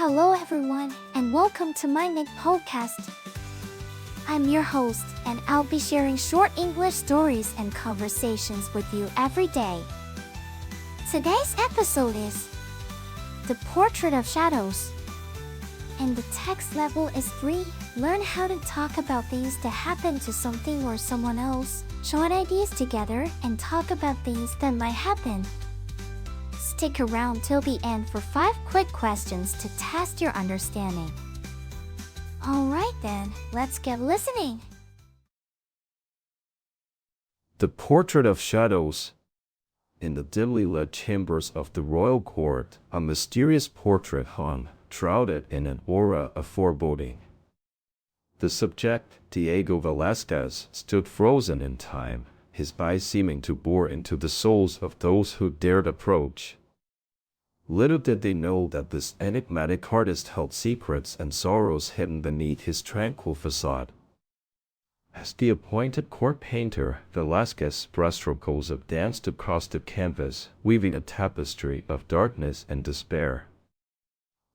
Hello everyone, and welcome to MyniQ podcast. I'm your host, and I'll be sharing short English stories and conversations with you every day. Today's episode is The Portrait of Shadows. And the text level is 3. Learn how to talk about things that happen to something or someone else, join ideas together, and talk about things that might happen. Stick around till the end for 5 quick questions to test your understanding. Alright then, let's get listening. The Portrait of Shadows. In the dimly lit chambers of the royal court, a mysterious portrait hung, shrouded in an aura of foreboding. The subject, Diego Velázquez, stood frozen in time, his eyes seeming to bore into the souls of those who dared approach. Little did they know that this enigmatic artist held secrets and sorrows hidden beneath his tranquil facade. As the appointed court painter, Velázquez's brushstrokes danced across the canvas, weaving a tapestry of darkness and despair.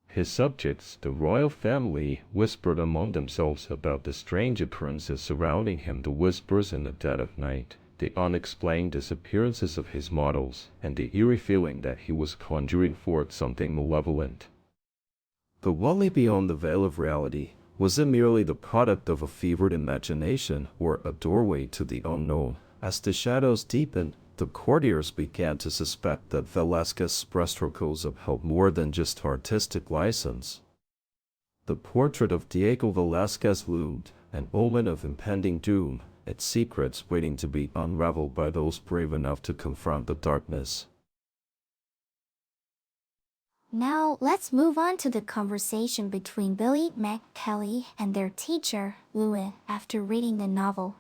His subjects, the royal family, whispered among themselves about the strange occurrences surrounding him, the whispers in the dead of night, the unexplained disappearances of his models, and the eerie feeling that he was conjuring forth something malevolent. But what lay beyond the veil of reality? Was it merely the product of a fevered imagination, or a doorway to the unknown? As the shadows deepened, the courtiers began to suspect that Velázquez's brushstrokes held more than just artistic license. The portrait of Diego Velázquez loomed, an omen of impending doom, its secrets waiting to be unraveled by those brave enough to confront the darkness. Now, let's move on to the conversation between Billy, Meg, Kelly, and their teacher, Lewin, after reading the novel.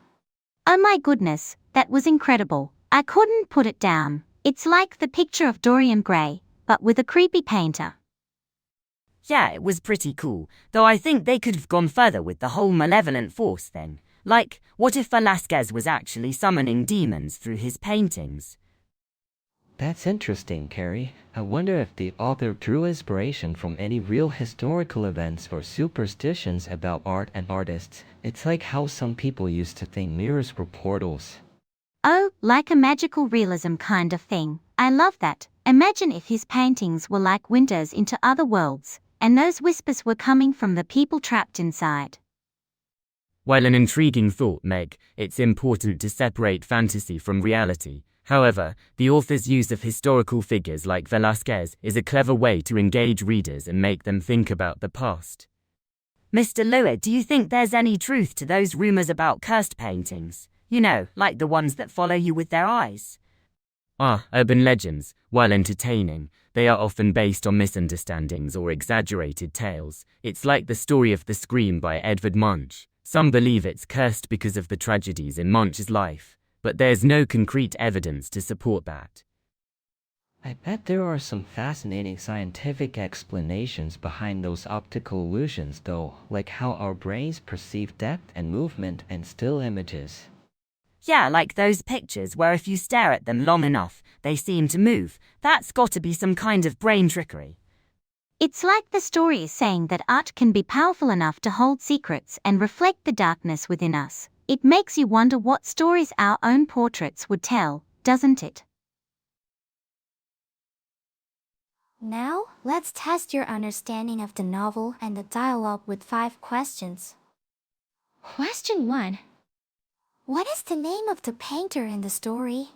Oh my goodness, that was incredible. I couldn't put it down. It's like the picture of Dorian Gray, but with a creepy painter. Yeah, it was pretty cool, though I think they could have gone further with the whole malevolent force thing. Like, what if Velázquez was actually summoning demons through his paintings? That's interesting, Carrie. I wonder if the author drew inspiration from any real historical events or superstitions about art and artists. It's like how some people used to think mirrors were portals. Oh, like a magical realism kind of thing. I love that. Imagine if his paintings were like windows into other worlds, and those whispers were coming from the people trapped inside. While an intriguing thought, Meg, it's important to separate fantasy from reality. However, the author's use of historical figures like Velázquez is a clever way to engage readers and make them think about the past. Mr. Lewis, do you think there's any truth to those rumors about cursed paintings? You know, like the ones that follow you with their eyes? Urban legends, while entertaining, they are often based on misunderstandings or exaggerated tales. It's like the story of The Scream by Edvard Munch. Some believe it's cursed because of the tragedies in Munch's life, but there's no concrete evidence to support that. I bet there are some fascinating scientific explanations behind those optical illusions though, like how our brains perceive depth and movement in still images. Yeah, like those pictures where if you stare at them long enough, they seem to move. That's got to be some kind of brain trickery. It's like the story is saying that art can be powerful enough to hold secrets and reflect the darkness within us. It makes you wonder what stories our own portraits would tell, doesn't it? Now, let's test your understanding of the novel and the dialogue with 5 questions. Question 1. What is the name of the painter in the story?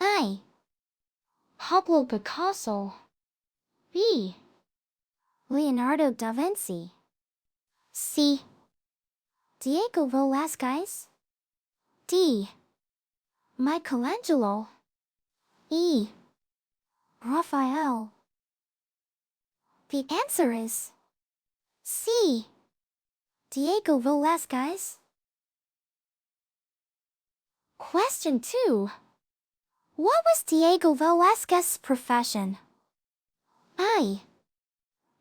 A. Pablo Picasso. B. Leonardo da Vinci. C. Diego Velázquez. D. Michelangelo. E. Raphael. The answer is C. Diego Velázquez. Question 2. What was Diego Velázquez's profession? A.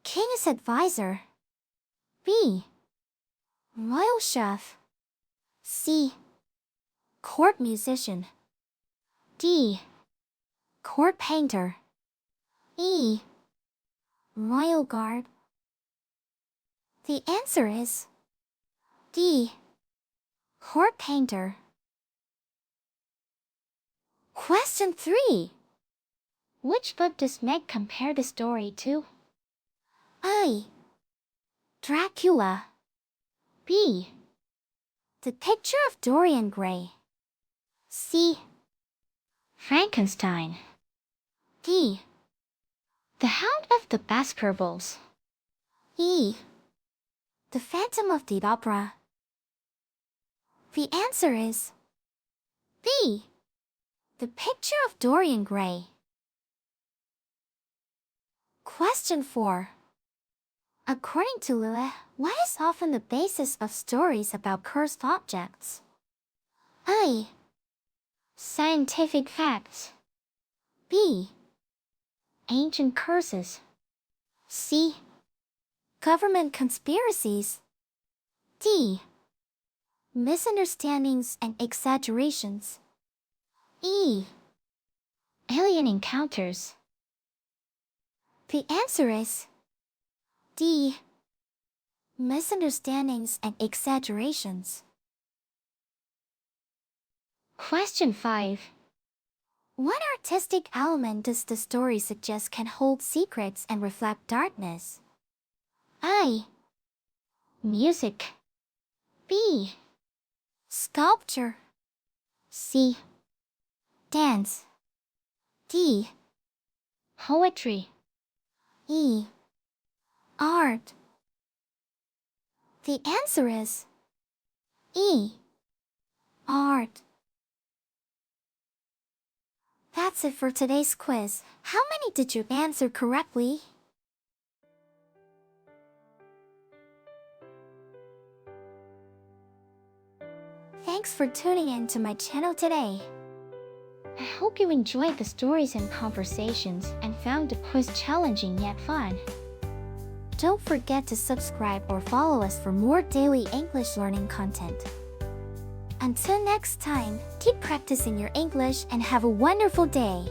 King's advisor. B. Royal chef. C. Court musician. D. Court painter. E. Royal guard. The answer is D. Court painter. Question 3. Which book does Meg compare the story to? A. Dracula. B. The Picture of Dorian Gray. C. Frankenstein. D. The Hound of the Baskervilles. E. The Phantom of the Opera. The answer is B. The Picture of Dorian Gray. Question 4. According to Lilith, what is often the basis of stories about cursed objects? A. Scientific facts. B. Ancient curses. C. Government conspiracies. D. Misunderstandings and exaggerations. E. Alien encounters. The answer is D. Misunderstandings and exaggerations. Question 5. What artistic element does the story suggest can hold secrets and reflect darkness? A. Music. B. Sculpture. C. Dance. D. Poetry. E. Art. The answer is E. Art. That's it for today's quiz. How many did you answer correctly? Thanks for tuning in to my channel today. I hope you enjoyed the stories and conversations and found the quiz challenging yet fun. Don't forget to subscribe or follow us for more daily English learning content. Until next time, keep practicing your English and have a wonderful day.